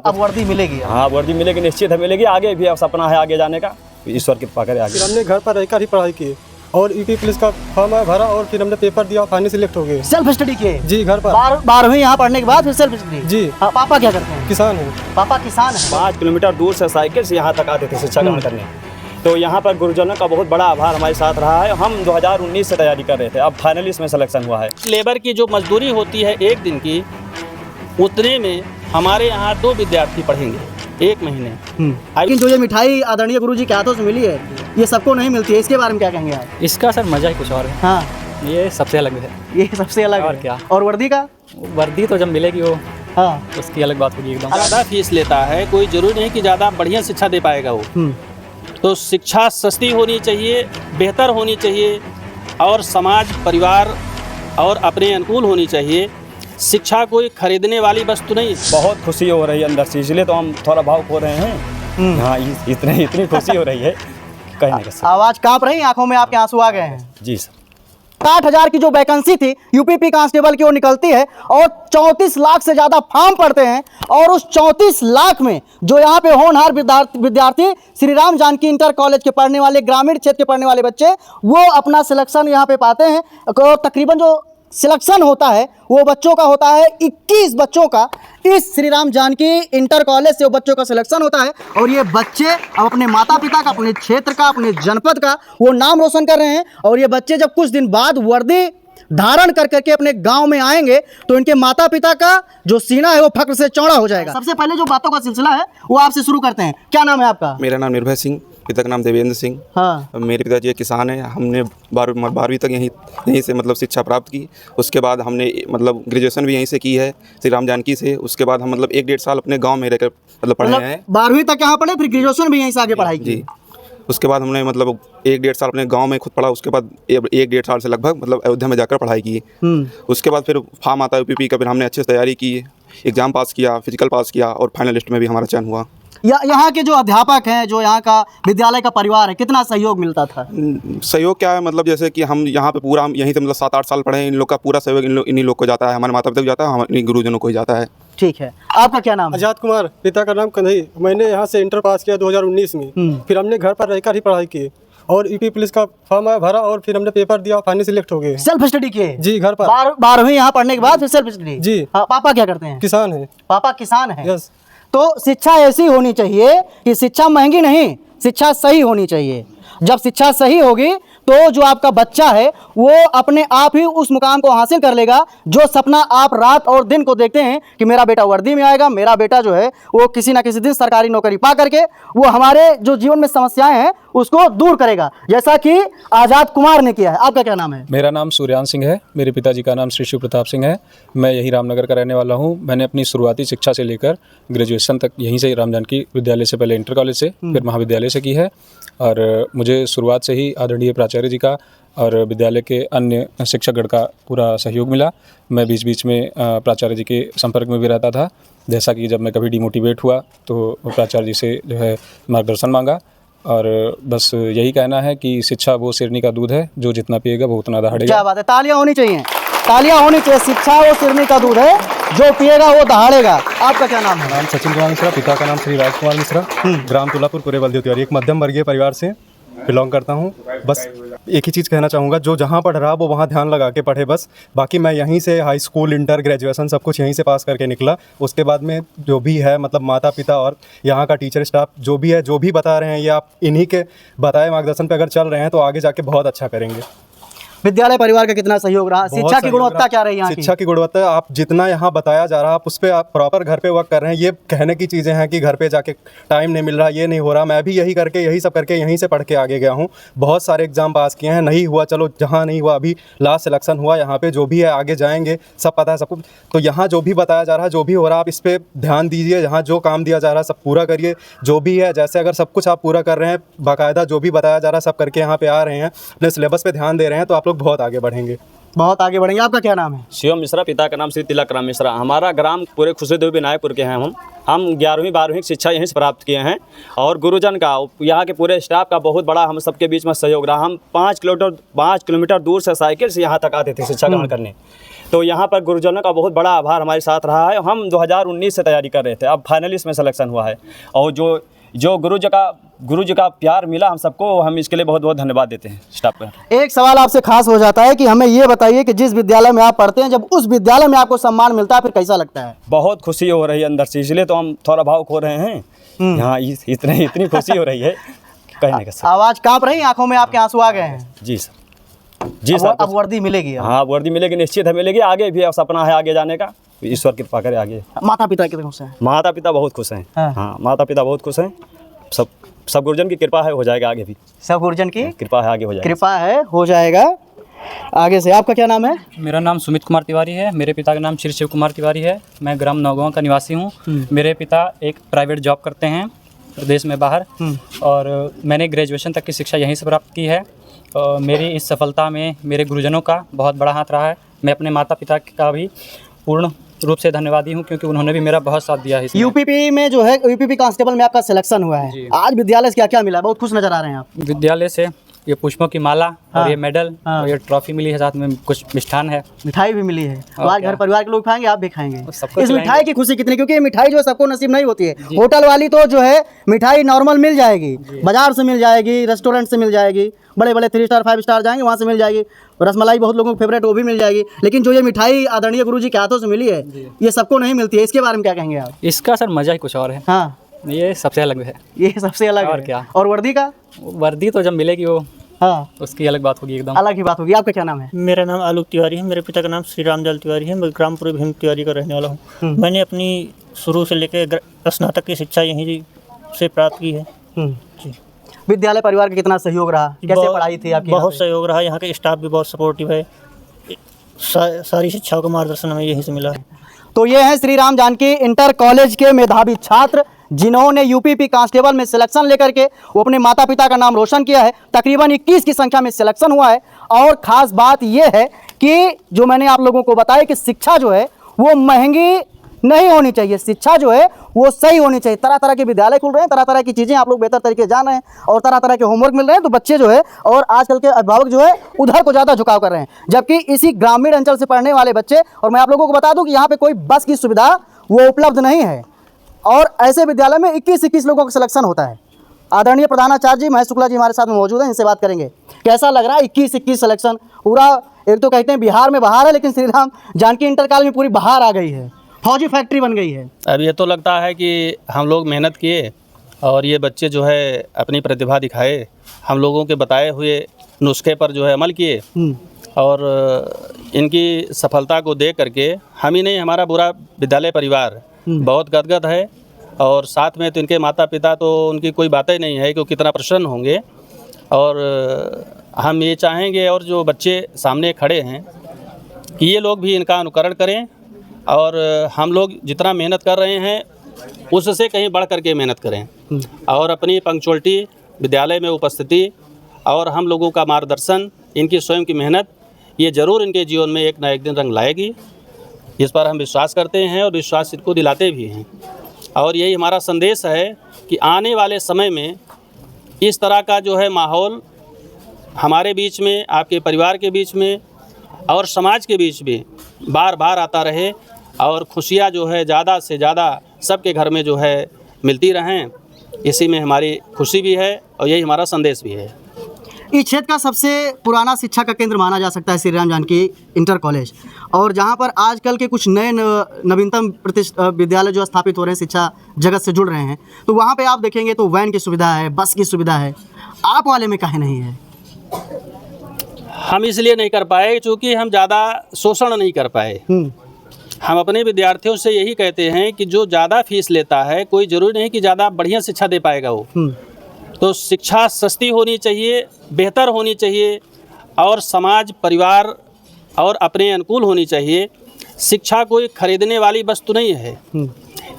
अब वर्दी मिलेगी? हाँ, वर्दी मिलेगी, निश्चित है मिलेगी। आगे भी अब सपना है आगे जाने का, ईश्वर की कृपा करे आगे। फिर हमने घर पर रहकर ही पढ़ाई की और यूपी पुलिस का फॉर्म भरा और फिर हमने पेपर दिया, फाइनली सिलेक्ट हो गए। सेल्फ स्टडी किए? जी, घर पर। 12वीं यहाँ पढ़ने के बाद फिर सेल्फ स्टडी? जी। हाँ, पापा क्या करते हैं? किसान है। पापा किसान है। 5 किलोमीटर दूर से साइकिल से यहाँ तक आते थे शिक्षा ग्रहण करने। तो यहाँ पर गुरुजनों का बहुत बड़ा आभार हमारे साथ रहा है। हम 2019 से तैयारी कर रहे थे, अब फाइनली इसमें सिलेक्शन हुआ है। लेबर की जो मजदूरी होती है 1 दिन की, उतने में हमारे यहाँ 2 विद्यार्थी पढ़ेंगे 1 महीने। लेकिन जो ये मिठाई आदरणीय गुरुजी के हाथों से मिली है, ये सबको नहीं मिलती है, इसके बारे में क्या कहेंगे आप? इसका सर मज़ा ही कुछ और है। हाँ, ये सबसे अलग है। ये सबसे अलग और है। क्या? और वर्दी का? वर्दी तो जब मिलेगी वो, हाँ, उसकी अलग बात होगी एकदम। ज़्यादा फीस लेता है, कोई ज़रूरी नहीं कि ज़्यादा बढ़िया शिक्षा दे पाएगा वो। तो शिक्षा सस्ती होनी चाहिए, बेहतर होनी चाहिए और समाज, परिवार और अपने अनुकूल होनी चाहिए। शिक्षा कोई खरीदने वाली वस्तु नहीं। बहुत खुशी हो रही है अंदर से, इसलिए तो हम थोड़ा भावुक हो रहे हैं। हाँ, इतनी खुशी हो रही है, कहने का सर। आवाज कांप रही, आंखों में आपके आंसू आ गए हैं। जी सर। 60,000 की जो वैकेंसी थी यूपीपी कांस्टेबल की, वो निकलती है और 34 लाख से ज़्यादा फॉर्म पड़ते हैं। और उस 34 लाख में जो यहाँ पे होनहार विद्यार्थी श्री राम जानकी इंटर कॉलेज के पढ़ने वाले, ग्रामीण क्षेत्र के पढ़ने वाले बच्चे, वो अपना सिलेक्शन यहाँ पे पाते हैं। और तकरीबन जो सिलेक्शन होता है वो बच्चों का होता है 21 बच्चों का। इस श्री राम जानकी इंटर कॉलेज से वो बच्चों का सिलेक्शन होता है और ये बच्चे अब अपने माता पिता का, अपने क्षेत्र का, अपने जनपद का वो नाम रोशन कर रहे हैं। और ये बच्चे जब कुछ दिन बाद वर्दी धारण कर करके अपने गांव में आएंगे तो इनके माता पिता का जो सीना है वो फक्र से चौड़ा हो जाएगा। सबसे पहले जो बातों का सिलसिला है वो आपसे शुरू करते हैं। क्या नाम है आपका? मेरा नाम निर्भय सिंह, पिता का नाम देवेंद्र सिंह। हाँ। मेरे पिताजी एक किसान हैं। हमने 12वीं तक यहीं से मतलब शिक्षा प्राप्त की। उसके बाद हमने मतलब ग्रेजुएशन भी यहीं से की है, श्री राम जानकी से। उसके बाद हम मतलब 1-1.5 साल अपने गांव में रहकर मतलब पढ़े हैं। 12वीं तक यहाँ पढ़े, फिर ग्रेजुएशन भी यहीं से आगे पढ़ाई की? जी। उसके बाद हमने मतलब 1-1.5 साल अपने गांव में खुद पढ़ा। उसके बाद 1-1.5 साल से लगभग मतलब अयोध्या में जाकर पढ़ाई की। उसके बाद फिर फॉर्म आता है यूपीपी का, फिर हमने अच्छे से तैयारी की, एग्ज़ाम पास किया, फिजिकल पास किया और फाइनल लिस्ट में भी हमारा चयन हुआ। यहाँ के जो अध्यापक हैं, जो यहाँ का विद्यालय का परिवार है, कितना सहयोग मिलता था? सहयोग क्या है, मतलब जैसे कि हम यहाँ पे पूरा, हम यहीं से मतलब 7-8 साल पढ़े हैं। इन लोग का पूरा सहयोग इन्हीं लोग को जाता है, हमारे माता पिता को जाता है, हमारे गुरुजनों को ही जाता है। ठीक है, आपका क्या नाम है? आजाद कुमार, पिता का नाम कन्हई। मैंने यहाँ से इंटर पास किया 2019 में। फिर हमने घर पर रहकर ही पढ़ाई की और यूपी पुलिस का फॉर्म भरा और फिर हमने पेपर दिया, फाइनली सिलेक्ट हो गए। सेल्फ स्टडी किए? जी, घर पर। 12वीं यहाँ पढ़ने के बाद फिर सेल्फ स्टडी? जी। हाँ, पापा क्या करते हैं? किसान है। पापा किसान है। यस। तो शिक्षा ऐसी होनी चाहिए कि शिक्षा महंगी नहीं, शिक्षा सही होनी चाहिए। जब शिक्षा सही होगी तो जो आपका बच्चा है वो अपने आप ही उस मुकाम को हासिल कर लेगा जो सपना आप रात और दिन को देखते हैं कि मेरा बेटा वर्दी में आएगा, मेरा बेटा जो है वो किसी ना किसी दिन सरकारी नौकरी पा करके वो हमारे जो जीवन में समस्याएं हैं उसको दूर करेगा, जैसा कि आजाद कुमार ने किया है। आपका क्या नाम है? मेरा नाम सूर्यांश सिंह है। मेरे पिताजी का नाम श्री शिव प्रताप सिंह है। मैं यही रामनगर का रहने वाला हूँ। मैंने अपनी शुरुआती शिक्षा से लेकर ग्रेजुएशन तक यहीं से राम जानकी विद्यालय से, पहले इंटर कॉलेज से, फिर महाविद्यालय से की है। और मुझे शुरुआत से ही आदरणीय प्राचार्य जी का और विद्यालय के अन्य शिक्षकगण का पूरा सहयोग मिला। मैं बीच बीच में प्राचार्य जी के संपर्क में भी रहता था। जैसा कि जब मैं कभी डिमोटिवेट हुआ तो प्राचार्य जी से जो है मार्गदर्शन मांगा। और बस यही कहना है कि शिक्षा वो सिरनी का दूध है, जो जितना पिएगा वो उतना दहाड़ेगा। क्या बात है, तालियां होनी चाहिए, तालियां होनी चाहिए। शिक्षा वो सिरनी का दूध है, जो पिएगा वो दहाड़ेगा। आपका क्या नाम है? नाम सचिन कुमार मिश्रा, पिता का नाम श्री राजकुमार मिश्रा, ग्राम तुलापुर, पूरे बल्देव तिवारी। एक मध्यम वर्गीय परिवार से बिलोंग करता हूँ। बस एक ही चीज़ कहना चाहूँगा, जो जहाँ पढ़ रहा वो वहाँ ध्यान लगा के पढ़े बस। बाकी मैं यहीं से हाई स्कूल, इंटर, ग्रेजुएशन सब कुछ यहीं से पास करके निकला। उसके बाद में जो भी है मतलब माता पिता और यहाँ का टीचर स्टाफ जो भी है, जो भी बता रहे हैं, ये आप इन्हीं के बताए मार्गदर्शन पे अगर चल रहे हैं तो आगे जाके बहुत अच्छा करेंगे। विद्यालय परिवार का कितना सहयोग रहा? शिक्षा की गुणवत्ता क्या रही यहाँ की? शिक्षा की गुणवत्ता आप जितना यहाँ बताया जा रहा है आप उस पर आप प्रॉपर घर पे वर्क कर रहे हैं। ये कहने की चीज़ें हैं कि घर पे जाके टाइम नहीं मिल रहा, ये नहीं हो रहा। मैं भी यही सब करके यहीं से पढ़ के आगे गया हूँ। बहुत सारे एग्जाम पास किए हैं, नहीं हुआ, चलो जहाँ नहीं हुआ अभी लास्ट सिलेक्शन हुआ। यहाँ पे जो भी है आगे जाएंगे, सब पता है सबको। तो यहाँ जो भी बताया जा रहा है, जो भी हो रहा है, आप इस पर ध्यान दीजिए। यहाँ जो काम दिया जा रहा है सब पूरा करिए। जो भी है, जैसे अगर सब कुछ आप पूरा कर रहे हैं, बाकायदा जो भी बताया जा रहा है सब करके यहाँ पे आ रहे हैं, अपने सिलेबस पे ध्यान दे रहे हैं, तो आप लोग बहुत आगे बढ़ेंगे। बहुत आगे बढ़ेंगे। आपका क्या नाम है? शिवम मिश्रा, पिता का नाम श्री तिलक राम मिश्रा। हमारा ग्राम पूरे खुशदेव विनायकपुर के हैं। हम 11वीं 12वीं की शिक्षा यहीं से प्राप्त किए हैं और गुरुजन का, यहाँ के पूरे स्टाफ का बहुत बड़ा हम सबके बीच में सहयोग रहा। हम 5 किलोमीटर दूर से साइकिल से यहाँ तक आते थे शिक्षा ग्रहण करने। तो यहाँ पर गुरुजनों का बहुत बड़ा आभार हमारे साथ रहा है। हम 2019 से तैयारी कर रहे थे, अब फाइनली इसमें सिलेक्शन हुआ है। और जो गुरु जी का प्यार मिला हम सबको, हम इसके लिए बहुत बहुत धन्यवाद देते हैं स्टाफ का। एक सवाल आपसे खास हो जाता है कि हमें ये बताइए कि जिस विद्यालय में आप पढ़ते हैं, जब उस विद्यालय में आपको सम्मान मिलता है फिर कैसा लगता है? बहुत खुशी हो रही है अंदर से, इसलिए तो हम थोड़ा भावुक हो रहे हैं। यहाँ इतनी खुशी हो रही है कहने का सर। आवाज कांप रही, आंखों में आपके आंसू आ गए हैं? जी सर, जी सर। अब वर्दी मिलेगी? हाँ, वर्दी मिलेगी, निश्चित है मिलेगी। आगे भी सपना है आगे जाने का, ईश्वर कृपा करे आगे। माता पिता कितने खुश हैं? माता पिता बहुत खुश हैं। हाँ, माता पिता बहुत खुश हैं। सब गुरुजन की कृपा है, हो जाएगा आगे भी। सब गुरुजन की कृपा है, आगे हो जाएगा। कृपा है, हो जाएगा आगे से। आपका क्या नाम है? मेरा नाम सुमित कुमार तिवारी है। मेरे पिता का नाम श्री शिव कुमार तिवारी है। मैं ग्राम नौगांव का निवासी हूँ। मेरे पिता एक प्राइवेट जॉब करते हैं प्रदेश में बाहर, और मैंने ग्रेजुएशन तक की शिक्षा यहीं से प्राप्त की है। और मेरी इस सफलता में मेरे गुरुजनों का बहुत बड़ा हाथ रहा है। मैं अपने माता पिता का भी पूर्ण रूप से धन्यवादी हूँ, क्योंकि उन्होंने भी मेरा बहुत साथ दिया है इसमें। यूपीपी में जो है, यूपीपी कांस्टेबल में आपका सिलेक्शन हुआ है। आज विद्यालय से क्या क्या मिला? बहुत खुश नजर आ रहे हैं आप। विद्यालय से ये पुष्पों की माला और ये मेडल और ये ट्रॉफी मिली है, साथ में कुछ मिष्ठान है, मिठाई भी मिली है। तो आज क्या? घर परिवार के लोग खाएंगे, आप भी खाएंगे। सबको इस खिलाएंगे। मिठाई की खुशी कितनी, क्योंकि ये मिठाई जो है सबको नसीब नहीं होती है। होटल वाली तो जो है मिठाई नॉर्मल मिल जाएगी, बाजार से मिल जाएगी, रेस्टोरेंट से मिल जाएगी, बड़े बड़े 3 स्टार 5 स्टार जाएंगे वहाँ से मिल जाएगी। रसमलाई बहुत लोगों को फेवरेट, वो भी मिल जाएगी। लेकिन जो ये मिठाई आदरणीय गुरु जी के हाथों से मिली है, ये सबको नहीं मिलती है। इसके बारे में क्या कहेंगे आप? इसका सर मज़ा ही कुछ और है। हाँ, ये सबसे अलग है। ये सबसे अलग और है। क्या? और वर्दी का? वर्दी तो जब मिलेगी वो, हाँ, उसकी अलग बात होगी एकदम। अलग ही बात होगी। आपका क्या नाम है? मेरा नाम आलोक तिवारी है। मेरे पिता का नाम श्री रामजाल तिवारी है। मैं ग्रामपुर भीम तिवारी का रहने वाला हूँ। मैंने अपनी शुरू से लेकर स्नातक की शिक्षा यहीं से प्राप्त की है। जी। विद्यालय परिवार का कितना सहयोग रहा? कैसे पढ़ाई थी आपकी? बहुत सहयोग रहा। यहाँ का स्टाफ भी बहुत सपोर्टिव है। सारी शिक्षाओं का मार्गदर्शन हमें यहीं से मिला है। तो ये हैं श्री राम जानकी इंटर कॉलेज के मेधावी छात्र, जिन्होंने यूपीपी कांस्टेबल में सिलेक्शन लेकर के वो अपने माता पिता का नाम रोशन किया है। तकरीबन 21 की संख्या में सिलेक्शन हुआ है। और ख़ास बात ये है कि जो मैंने आप लोगों को बताया कि शिक्षा जो है वो महंगी नहीं होनी चाहिए, शिक्षा जो है वो सही होनी चाहिए। तरह तरह के विद्यालय खुल रहे हैं, तरह तरह की चीज़ें आप लोग बेहतर तरीके से जान रहे हैं और तरह तरह के होमवर्क मिल रहे हैं। तो बच्चे जो है और आजकल के अभिभावक जो है उधर को ज़्यादा झुकाव कर रहे हैं, जबकि इसी ग्रामीण अंचल से पढ़ने वाले बच्चे, और मैं आप लोगों को बता दूं कि यहाँ पे कोई बस की सुविधा वो उपलब्ध नहीं है। और ऐसे विद्यालय में 21 लोगों का सिलेक्शन होता है। आदरणीय प्रधानाचार्य जी महेश शुक्ला जी हमारे साथ में मौजूद हैं, इनसे बात करेंगे। कैसा लग रहा है 21 सिलेक्शन? पूरा एक तो कहते हैं बिहार में बहार है, लेकिन श्री राम जानकी इंटर कॉलेज में पूरी बहार आ गई है, फौजी फैक्ट्री बन गई है। अब ये तो लगता है कि हम लोग मेहनत किए और ये बच्चे जो है अपनी प्रतिभा दिखाए, हम लोगों के बताए हुए नुस्खे पर जो है अमल किए, और इनकी सफलता को देख करके हम ही नहीं, हमारा पूरा विद्यालय परिवार बहुत गदगद है। और साथ में तो इनके माता पिता, तो उनकी कोई बातें नहीं है कि वो कितना प्रसन्न होंगे। और हम ये चाहेंगे और जो बच्चे सामने खड़े हैं कि ये लोग भी इनका अनुकरण करें, और हम लोग जितना मेहनत कर रहे हैं उससे कहीं बढ़ कर के मेहनत करें, और अपनी पंक्चुअलिटी, विद्यालय में उपस्थिति और हम लोगों का मार्गदर्शन, इनकी स्वयं की मेहनत, ये ज़रूर इनके जीवन में एक ना एक दिन रंग लाएगी। इस पर हम विश्वास करते हैं और विश्वास इनको दिलाते भी हैं। और यही हमारा संदेश है कि आने वाले समय में इस तरह का जो है माहौल हमारे बीच में, आपके परिवार के बीच में और समाज के बीच में बार बार आता रहे, और खुशियाँ जो है ज़्यादा से ज़्यादा सबके घर में जो है मिलती रहें। इसी में हमारी खुशी भी है और यही हमारा संदेश भी है। इस क्षेत्र का सबसे पुराना शिक्षा का केंद्र माना जा सकता है श्री राम जानकी इंटर कॉलेज, और जहां पर आजकल के कुछ नए नवीनतम विद्यालय जो स्थापित हो रहे हैं, शिक्षा जगत से जुड़ रहे हैं, तो वहां पे आप देखेंगे तो वैन की सुविधा है, बस की सुविधा है। आप वाले में काहे नहीं है? हम इसलिए नहीं कर पाए क्योंकि हम ज़्यादा शोषण नहीं कर पाए। हम अपने विद्यार्थियों से यही कहते हैं कि जो ज़्यादा फीस लेता है, कोई ज़रूरी नहीं कि ज़्यादा बढ़िया शिक्षा दे पाएगा वो। तो शिक्षा सस्ती होनी चाहिए, बेहतर होनी चाहिए, और समाज, परिवार और अपने अनुकूल होनी चाहिए। शिक्षा कोई खरीदने वाली वस्तु नहीं है।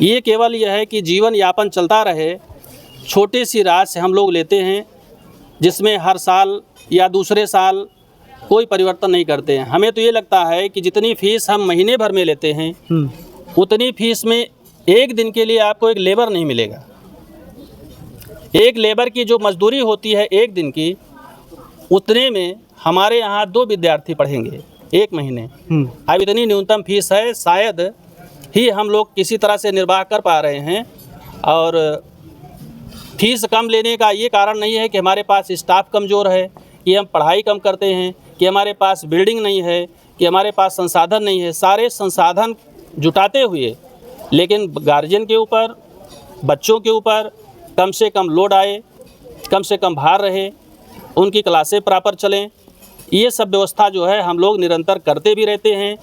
ये केवल यह है कि जीवन यापन चलता रहे। छोटी सी राशि हम लोग लेते हैं, जिसमें हर साल या दूसरे साल कोई परिवर्तन नहीं करते हैं। हमें तो ये लगता है कि जितनी फीस हम महीने भर में लेते हैं उतनी फीस में एक दिन के लिए आपको एक लेबर नहीं मिलेगा। एक लेबर की जो मजदूरी होती है एक दिन की, उतने में हमारे यहाँ 2 विद्यार्थी पढ़ेंगे एक महीने। अब इतनी न्यूनतम फीस है, शायद ही हम लोग किसी तरह से निर्वाह कर पा रहे हैं। और फीस कम लेने का ये कारण नहीं है कि हमारे पास स्टाफ कमज़ोर है, कि हम पढ़ाई कम करते हैं, कि हमारे पास बिल्डिंग नहीं है, कि हमारे पास संसाधन नहीं है। सारे संसाधन जुटाते हुए लेकिन गार्जियन के ऊपर, बच्चों के ऊपर कम से कम लोड आए, कम से कम भार रहे, उनकी क्लासें प्रॉपर चलें, ये सब व्यवस्था जो है हम लोग निरंतर करते भी रहते हैं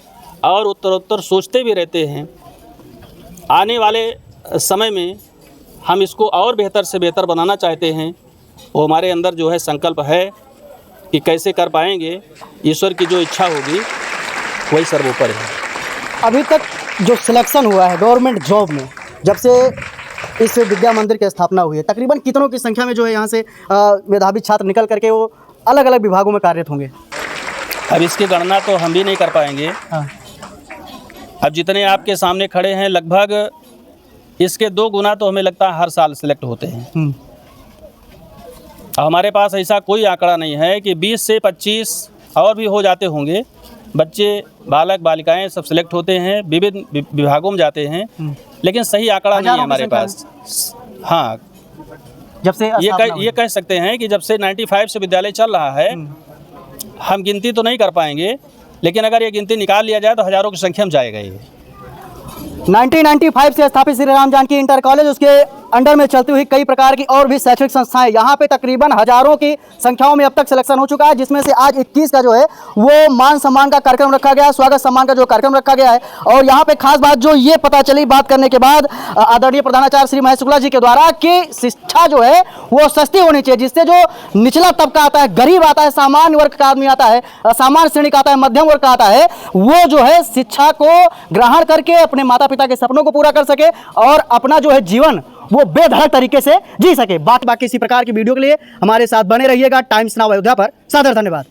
और उत्तरोत्तर सोचते भी रहते हैं। आने वाले समय में हम इसको और बेहतर से बेहतर बनाना चाहते हैं। वो हमारे अंदर जो है संकल्प है कि कैसे कर पाएंगे, ईश्वर की जो इच्छा होगी वही सर्वोपरि है। अभी तक जो सिलेक्शन हुआ है गवर्नमेंट जॉब में, जब से इस विद्या मंदिर की स्थापना हुई है, तकरीबन कितनों की संख्या में जो है यहाँ से मेधावी छात्र निकल करके वो अलग अलग विभागों में कार्यरत होंगे? अब इसकी गणना तो हम भी नहीं कर पाएंगे। अब जितने आपके सामने खड़े हैं लगभग इसके 2 गुना तो हमें लगता है हर साल सिलेक्ट होते हैं। हमारे पास ऐसा कोई आंकड़ा नहीं है कि 20 से 25 और भी हो जाते होंगे बच्चे, बालक बालिकाएं सब सिलेक्ट होते हैं, विभिन्न विभागों में जाते हैं, लेकिन सही आंकड़ा नहीं है हमारे पास। हाँ, जब से ये कह सकते हैं कि जब से 95 से विद्यालय चल रहा है, हम गिनती तो नहीं कर पाएंगे, लेकिन अगर ये गिनती निकाल लिया जाए तो हज़ारों की संख्या में जाएगा ये। 1995 से स्थापित श्री राम जानकी इंटर कॉलेज, उसके अंडर में चलती हुई कई प्रकार की और भी शैक्षणिक संस्थाएं, यहाँ पे तकरीबन हजारों की संख्याओं में अब तक सिलेक्शन हो चुका है, जिसमें से आज 21 का जो है वो मान सम्मान का कार्यक्रम रखा गया है, स्वागत सम्मान का जो कार्यक्रम रखा गया है। और यहाँ पे खास बात जो ये पता चली बात करने के बाद आदरणीय प्रधानाचार्य श्री महेश शुक्ला जी के द्वारा कि शिक्षा जो है वो सस्ती होनी चाहिए, जिससे जो निचला तबका आता है, गरीब आता है, सामान्य वर्ग का आदमी आता है, सामान्य श्रेणी का आता है, मध्यम वर्ग का आता है, वो जो है शिक्षा को ग्रहण करके अपने माता पिता के सपनों को पूरा कर सके और अपना जो है जीवन वो बेधड़क तरीके से जी सके। बाकी इसी प्रकार की वीडियो के लिए हमारे साथ बने रहिएगा। टाइम्स नाउ अयोध्या पर सादर धन्यवाद।